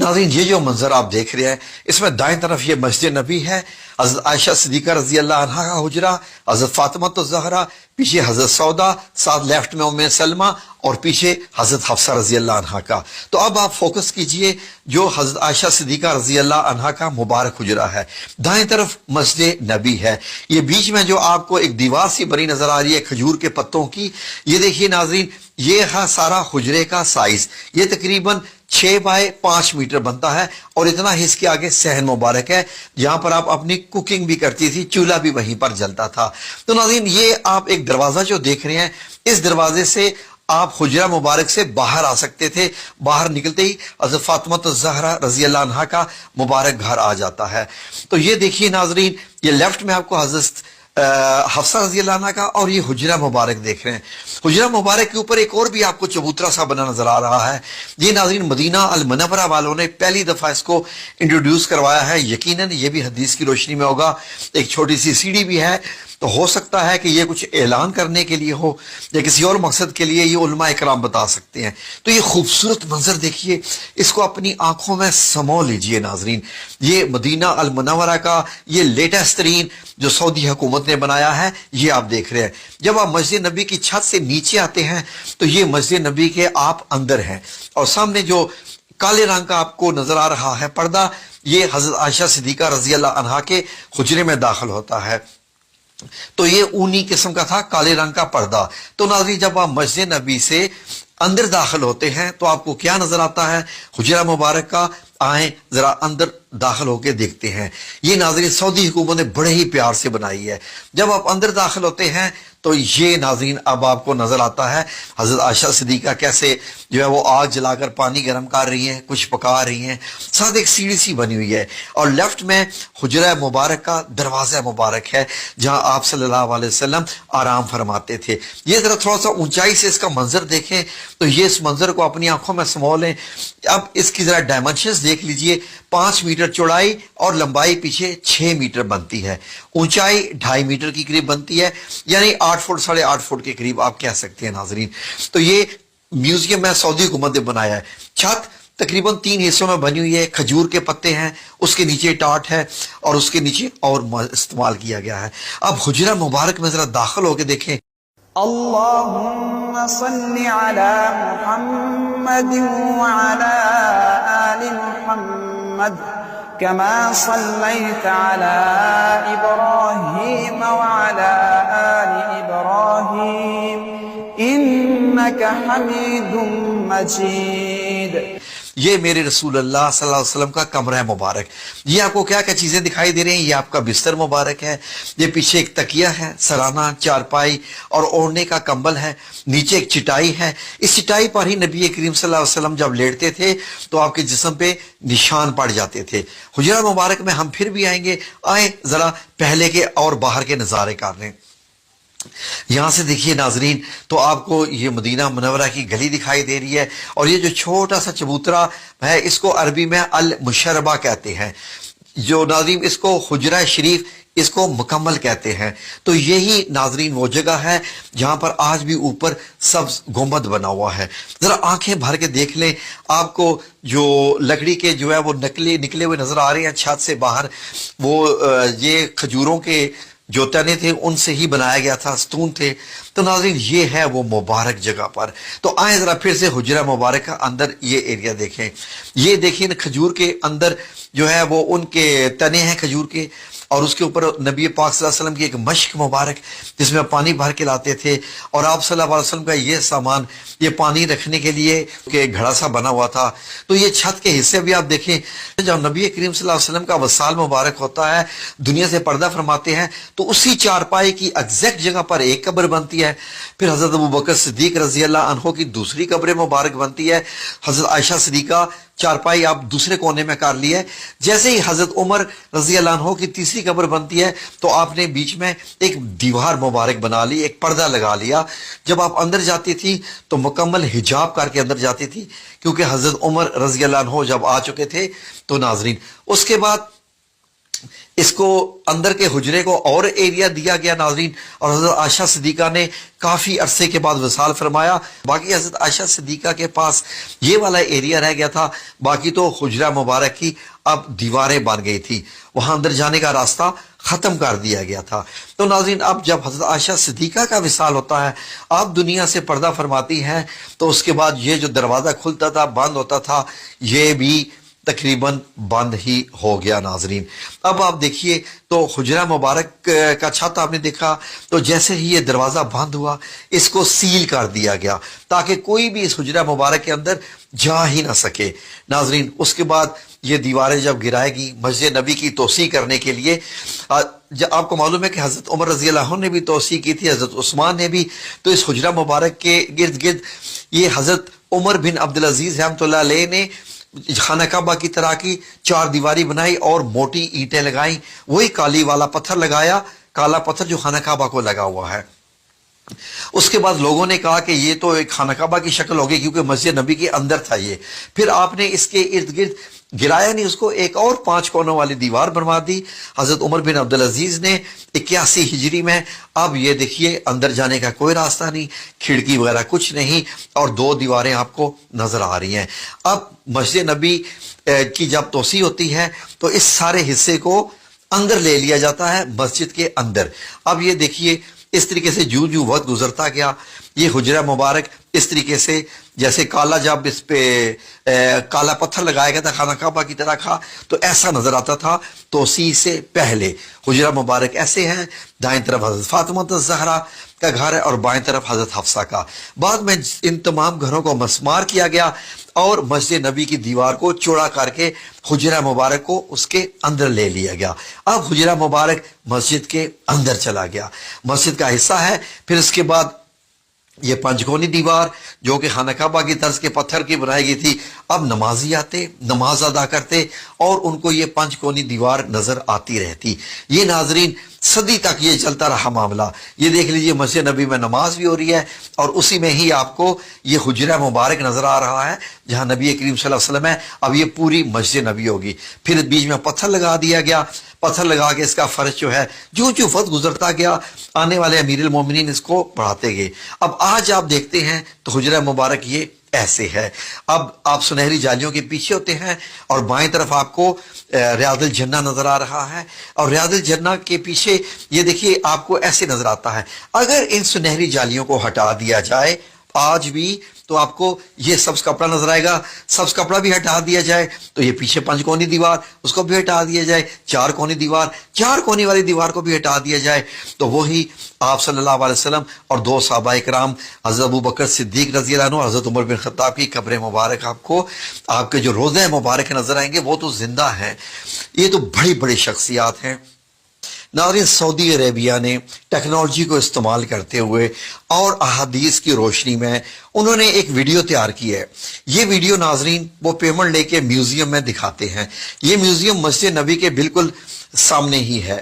नाज़रीन, ये जो मंजर आप देख रहे हैं, इसमें दाएं तरफ ये मस्जिद नबी है, हजरत आयशा सिद्दीका रजी अल्लाह अन्हा का हुजरा, हजरत फातिमा तो ज़हरा, पीछे हजरत सौदा, साथ लेफ्ट में उम्मे सलमा और पीछे हजरत हफ्सा रजी अल्लाह अन्हा का। तो अब आप फोकस कीजिए जो हजरत आयशा सिद्दीका रजी अल्लाह अन्हा का मुबारक हुजरा है। दाएं तरफ मस्जिद नबी है, ये बीच में जो आपको एक दीवार सी बनी नजर आ रही है खजूर के पत्तों की, ये देखिए नाज़रीन, ये है सारा हुजरे का साइज। ये तकरीबन 6 बाय 5 मीटर बनता है और इतना ही इसके आगे सहन मुबारक है जहां पर आप अपनी कुकिंग भी करती थी, चूल्हा भी वहीं पर जलता था। तो नाज़रीन, ये आप एक दरवाजा जो देख रहे हैं, इस दरवाजे से आप हुजरा मुबारक से बाहर आ सकते थे। बाहर निकलते ही हज़रत फातिमा ज़हरा रजी अल्लाह अन्हा का मुबारक घर आ जाता है। तो ये देखिए नाज़रीन, ये लेफ्ट में आपको हज़रत हफ्सा रजी अल्लाह अन्हा का और ये हुजरा मुबारक देख रहे हैं। हुजरा मुबारक के ऊपर एक और भी आपको चबूतरा सा बना नजर आ रहा है। ये नाज़रीन मदीना अल मुनव्वरा वालों ने पहली दफा इसको इंट्रोड्यूस करवाया है। यकीनन ये भी हदीस की रोशनी में होगा। एक छोटी सी सीढ़ी भी है, तो हो सकता है कि ये कुछ ऐलान करने के लिए हो या किसी और मकसद के लिए, ये उलमा इकराम बता सकते हैं। तो ये खूबसूरत मंजर देखिए, इसको अपनी आंखों में समो लीजिए नाजरीन। ये मदीना अल मुनव्वरा का ये लेटेस्ट तरीन जो सऊदी हुकूमत ने बनाया है, ये आप देख रहे हैं। जब आप मस्जिद नबी की छत से नीचे आते हैं तो ये मस्जिद नबी के आप अंदर हैं और सामने जो काले रंग का आपको नजर आ रहा है पर्दा, ये हजरत आयशा सिद्दीका रजी अल्लाह अन्हा के हुजरे में दाखिल होता है। तो ये ऊनी किस्म का था, काले रंग का पर्दा। तो नाज़रीन, जब आप मस्जिद नबी से अंदर दाखिल होते हैं तो आपको क्या नजर आता है? हुजरा मुबारक का। आए जरा अंदर दाखिल होकर देखते हैं। ये नाज़रीन सऊदी हुकूमत ने बड़े ही प्यार से बनाई है। जब आप अंदर दाखिल होते हैं तो ये नाज़रीन अब आपको नजर आता है हजरत आयशा सिद्दीका कैसे जो है वो आग जलाकर पानी गर्म कर रही हैं, कुछ पका रही हैं, साथ एक सीढ़ी सी बनी हुई है और लेफ्ट में हुजरा मुबारक का दरवाज़ा मुबारक है जहां आप सल्लल्लाहु अलैहि वसल्लम आराम फरमाते थे। ये जरा थोड़ा सा ऊंचाई से इसका मंजर देखें तो ये इस मंजर को अपनी आंखों में समो लें। अब इसकी जरा डायमेंशंस देख लीजिए। 5 मीटर चौड़ाई और लंबाई पीछे 6 मीटर बनती है, ऊंचाई 2.5 मीटर की करीब बनती है, यानी 8 फुट 8.5 फुट के करीब आप कह सकते हैं नाजरीन। तो ये म्यूजियम है, सऊदी हुकूमत ने बनाया है। छत तकरीबन 3 हिस्सों में बनी हुई है, खजूर के पत्ते हैं, उसके नीचे टाट है और उसके नीचे और इस्तेमाल किया गया है। अब हुजरा मुबारक में जरा दाखिल होकर देखें। अल्लाहुम्मा सल्लि अला मुहम्मद व अला आलि मुहम्मद कमा सल्लैत अला इब्राहीम व अला आलि इब्राहीम इन्नका हमीदुम मजीद। ये मेरे रसूल अल्लाह सल्लल्लाहु अलैहि वसल्लम का कमरा है मुबारक। ये आपको क्या क्या चीजें दिखाई दे रही हैं? ये आपका बिस्तर मुबारक है, ये पीछे एक तकिया है, सराना, चारपाई और ओढ़ने का कंबल है, नीचे एक चिटाई है। इस चिटाई पर ही नबी करीम सल्लल्लाहु अलैहि वसल्लम जब लेटते थे तो आपके जिस्म पे निशान पड़ जाते थे। हुजरा मुबारक में हम फिर भी आएंगे। आए जरा पहले के और बाहर के नजारे कर लें। यहां से देखिए नाजरीन, तो आपको ये मदीना मुनव्वरा की गली दिखाई दे रही है और ये जो छोटा सा चबूतरा है इसको अरबी में अल मुशर्रबा कहते हैं। जो नाजरीन इसको हुजरा शरीफ इसको मुकम्मल कहते हैं। तो यही नाजरीन वो जगह है जहां पर आज भी ऊपर सब्ज गुंबद बना हुआ है। जरा आंखें भर के देख लें, आपको जो लकड़ी के जो है वो निकले हुए नजर आ रहे हैं छत से बाहर, वो ये खजूरों के जो तने थे उनसे ही बनाया गया था, स्तून थे। तो नाज़रीन ये है वो मुबारक जगह पर। तो आए जरा फिर से हुजरा मुबारक का अंदर ये एरिया देखें। ये देखिए न, खजूर के अंदर जो है वो उनके तने हैं खजूर के और उसके ऊपर नबी पाक सल्लल्लाहु अलैहि वसल्लम की एक मश्क मुबारक जिसमें पानी भर के लाते थे और आप सल्लल्लाहु अलैहि वसल्लम का ये सामान, ये पानी रखने के लिए के घड़ा सा बना हुआ था। तो ये छत के हिस्से भी आप देखें, जब नबी करीम सल्लल्लाहु अलैहि वसल्लम का वसाल मुबारक होता है, दुनिया से पर्दा फरमाते हैं, तो उसी चारपाई की एग्जैक्ट जगह पर एक कब्र बनती है। फिर हजरत अबू बकर सिद्दीक रजी अल्लाह अन्हो की दूसरी कब्र मुबारक बनती है। हजरत आयशा सिद्दीका चारपाई आप दूसरे कोने में कर ली है। जैसे ही हजरत उमर रजी अल्लाह अन्हो की तीसरी कब्र बनती है तो आपने बीच में एक दीवार मुबारक बना ली, एक पर्दा लगा लिया। जब आप अंदर जाती थी तो मुकम्मल हिजाब करके अंदर जाती थी, क्योंकि हजरत उमर रजी अल्लाह अन्हो जब आ चुके थे। तो नाजरीन उसके बाद اس کو اندر کے حجرے کو اور ایریا دیا گیا ناظرین، اور حضرت عائشہ صدیقہ نے کافی عرصے کے بعد وصال فرمایا. باقی حضرت عائشہ صدیقہ کے پاس یہ والا ایریا رہ گیا تھا، باقی تو حجرہ مبارک کی اب دیواریں بن گئی تھی، وہاں اندر جانے کا راستہ ختم کر دیا گیا تھا. تو ناظرین اب جب حضرت عائشہ صدیقہ کا وصال ہوتا ہے، آپ دنیا سے پردہ فرماتی ہیں، تو اس کے بعد یہ جو دروازہ کھلتا تھا بند ہوتا تھا یہ بھی تقریباً بند ہی ہو گیا. ناظرین اب آپ دیکھیے تو حجرہ مبارک کا چھت آپ نے دیکھا، تو جیسے ہی یہ دروازہ بند ہوا اس کو سیل کر دیا گیا تاکہ کوئی بھی اس حجرہ مبارک کے اندر جا ہی نہ سکے. ناظرین اس کے بعد یہ دیواریں جب گرائے گی مسجد نبی کی توسیع کرنے کے لیے، آپ کو معلوم ہے کہ حضرت عمر رضی اللہ عنہ نے بھی توسیع کی تھی، حضرت عثمان نے بھی. تو اس حجرہ مبارک کے گرد گرد یہ حضرت عمر بن عبدالعزیز رحمۃ اللہ علیہ نے خانہ کعبہ کی طرح کی 4 دیواری بنائی اور موٹی اینٹیں لگائیں، وہی کالی والا پتھر لگایا، کالا پتھر جو خانہ کعبہ کو لگا ہوا ہے. اس کے بعد لوگوں نے کہا کہ یہ تو ایک خانہ کعبہ کی شکل ہوگی کیونکہ مسجد نبی کے اندر تھا یہ. پھر آپ نے اس کے ارد گرد گرایا نہیں، اس کو ایک اور 5 کونوں والی دیوار بنوا دی حضرت عمر بن عبدالعزیز نے 81 ہجری میں. اب یہ دیکھیے اندر جانے کا کوئی راستہ نہیں، کھڑکی وغیرہ کچھ نہیں، اور 2 دیواریں آپ کو نظر آ رہی ہیں. اب مسجد نبی کی جب توسیع ہوتی ہے تو اس سارے حصے کو اندر لے لیا جاتا ہے مسجد کے اندر. اب یہ دیکھیے اس طریقے سے جو وقت گزرتا گیا یہ حجرہ مبارک اس طریقے سے جیسے کالا، جب اس پہ کالا پتھر لگایا گیا تھا خانہ کعبہ کی طرح کا تو ایسا نظر آتا تھا. توسیع سے پہلے حجرہ مبارک ایسے ہیں، دائیں طرف حضرت فاطمہ الزہرا کا گھر ہے اور بائیں طرف حضرت حفصہ کا. بعد میں ان تمام گھروں کو مسمار کیا گیا اور مسجد نبی کی دیوار کو چوڑا کر کے حجرہ مبارک کو اس کے اندر لے لیا گیا. اب حجرہ مبارک مسجد کے اندر چلا گیا، مسجد کا حصہ ہے. پھر اس کے بعد یہ 5 کونی دیوار جو کہ خانہ کعبہ کی طرز کے پتھر کی بنائی گئی تھی، اب نمازی آتے نماز ادا کرتے اور ان کو یہ 5 کونی دیوار نظر آتی رہتی. یہ ناظرین صدی تک یہ چلتا رہا معاملہ. یہ دیکھ لیجئے مسجد نبی میں نماز بھی ہو رہی ہے اور اسی میں ہی آپ کو یہ حجرہ مبارک نظر آ رہا ہے جہاں نبی کریم صلی اللہ علیہ وسلم ہے. اب یہ پوری مسجد نبی ہوگی. پھر بیچ میں پتھر لگا دیا گیا، پتھر لگا کے اس کا فرش جو ہے جو وقت گزرتا گیا آنے والے امیر المومنین اس کو بڑھاتے گئے. اب آج آپ دیکھتے ہیں تو حجرہ مبارک یہ ایسے ہے. اب آپ سنہری جالیوں کے پیچھے ہوتے ہیں اور بائیں طرف آپ کو ریاض الجنہ نظر آ رہا ہے اور ریاض الجنہ کے پیچھے یہ دیکھیے آپ کو ایسے نظر آتا ہے. اگر ان سنہری جالیوں کو ہٹا دیا جائے آج بھی تو آپ کو یہ سبز کپڑا نظر آئے گا. سبز کپڑا بھی ہٹا دیا جائے تو یہ پیچھے 5 کونی دیوار اس کو بھی ہٹا دیا جائے، 4 کونی دیوار 4 کونی والی دیوار کو بھی ہٹا دیا جائے تو وہی آپ صلی اللہ علیہ وسلم اور 2 صحابہ کرام حضرت ابو بکر صدیق رضی اللہ عنہ، حضرت عمر بن خطاب کی قبر مبارک آپ کو آپ کے جو روضہ مبارک نظر آئیں گے وہ تو زندہ ہیں. یہ تو بڑی بڑی شخصیات ہیں. ناظرین سعودی عربیہ نے ٹیکنالوجی کو استعمال کرتے ہوئے اور احادیث کی روشنی میں انہوں نے ایک ویڈیو تیار کی ہے. یہ ویڈیو ناظرین وہ پیمنٹ لے کے میوزیم میں دکھاتے ہیں. یہ میوزیم مسجد نبی کے بالکل سامنے ہی ہے.